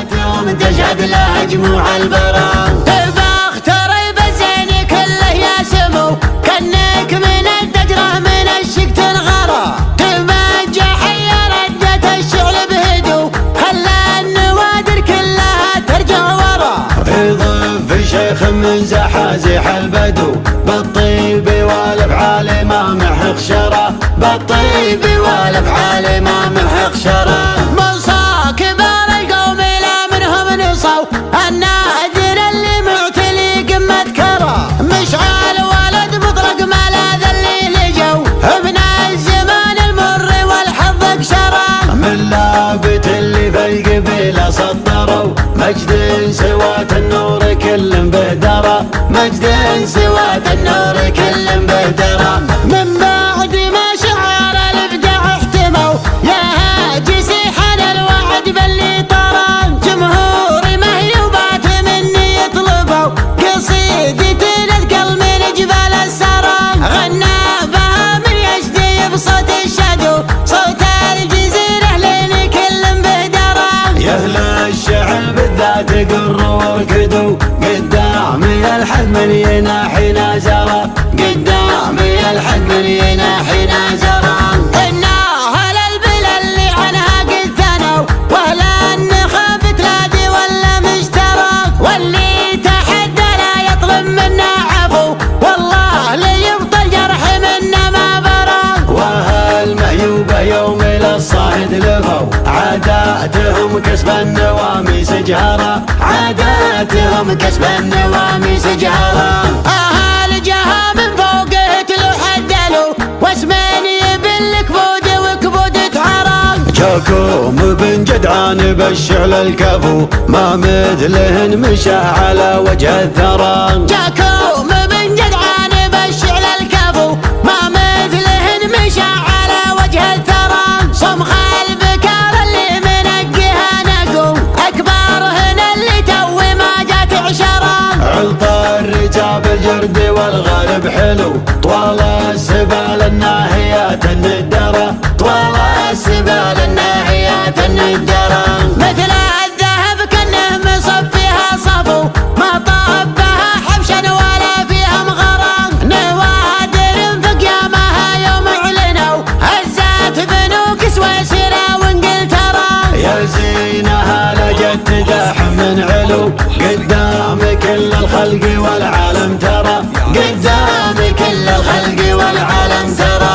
زحاتهم تشهد له جموع البرى. باختري بزين كله يا سمو كأنك من الدجرة من الشق تنغرى. تبجى حيا ردت الشعل بهدو خلى النوادر كلها ترجع ورا. في ضف شيخ من زحازح البدو بالطيب والافعال ما محق شرى. بالطيب والافعال ما محق شرى. من صا كبار القوم لا منهم نصوا النادر اللي معتلي قمة كرى. مشعل ولد مطرق ما لاذ اللي لجوا ابن الزمان المر والحظ اكشرى. من لابت اللي في القبيلة سطروا مجد سوات النور كل بهدرة. مجد سوات النور كل بهدرة. من بعد ما شعر الابداع احتموا يا هاجس حن الوعد باللي طرى. جمهور مهيوبات مني يطلبوا قصيدة تنثقل من جبال السرى. غنى بها من يشتي بصوت الشدو صوت الجزيرة لين كل بهدرة. يا اهل الشعر بالذات قروا وركدوا قدامي الحد من يناحي نازرة. قدامي الحد من يناحي نازرة. إن أهل البلا اللي عنها قد ثنوا ولا إن خافت لادي ولا مشترى. واللي تحدى لا يطلب منا عفو والله ليبطل جرح منا ما برى. واهل مهيوبة يوم للصاهد لفوا عاداتهم كسب النواميس جهرة. عاداتهم كسب النواميس جهرة. أهل جها من فوق تلو حدلوا واسمين يبل كبود وكبود تعرى. جاكم بن جدعان بالشعل الكفو ما مثلهن مشى على وجه الثرى. جاكم من جدعان بالشعل الكفو ما مثلهن مشى على وجه الثرى. صمخ البكار اللي منقها نقو أكبرهن اللي تو ما جات عشرة. علطة الرجاب الجرد والغالب حلو طوال السبال الناهيات الندرة. طوال السبال الناهيات الندرة. مثل الذهب كأنه مصفيها صفو ما طبها حبشا ولا فيها مغرى. نوادر انفق يامها يوم اعلنوا هزات بنوك سويسرا وانجلترا. يا زينها لجت تداح من علو قدام كل الخلق والعالم ترى. قدام كل الخلق والعالم ترى.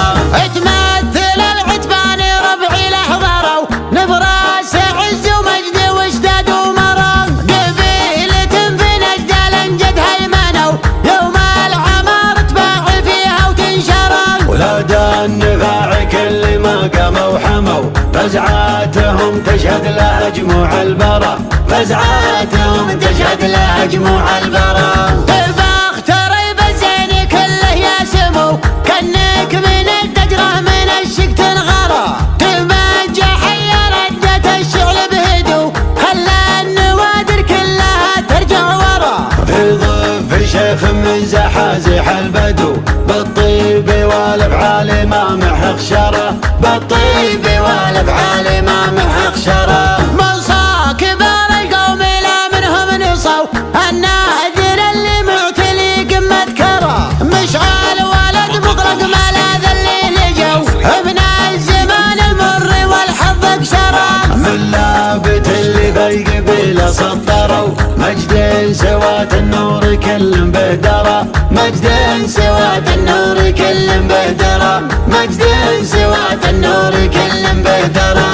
تمثل العتبان ربعي لحضروا نبراس عز ومجد واشداد ومرى. قبيلة في نجد الانجد هيمنوا يوم العمار تباع فيها وتنشرى. ولاد النفاع كل ما قاموا حموا فزعاتهم تشهد لها جموع البرى. فزعاتهم تشهد لها جموع البرى. باختري بزين كله يا سمو كأنك من الدجرة من الشق تنغرى. تبجى حيا ردت الشعل بهدو خلى النوادر كلها ترجع ورا. في ضف شيخ من زحازح البدو بالطيب والافعال ما محق شرى. بالطيب والافعال ما محق شرى. من صا كبار القوم لا منهم نصوا النادر اللي معتلي قمة كرى. مشعل ولد مطرق ما لاذ اللي لجوا ابن الزمان المر والحظ اكشرى. من لابت اللي في القبيلة سطروا مجد سوات النور كل بهدرة. مجد سوات النور كل بهدرة. مجد سوات النور كل بهدرة.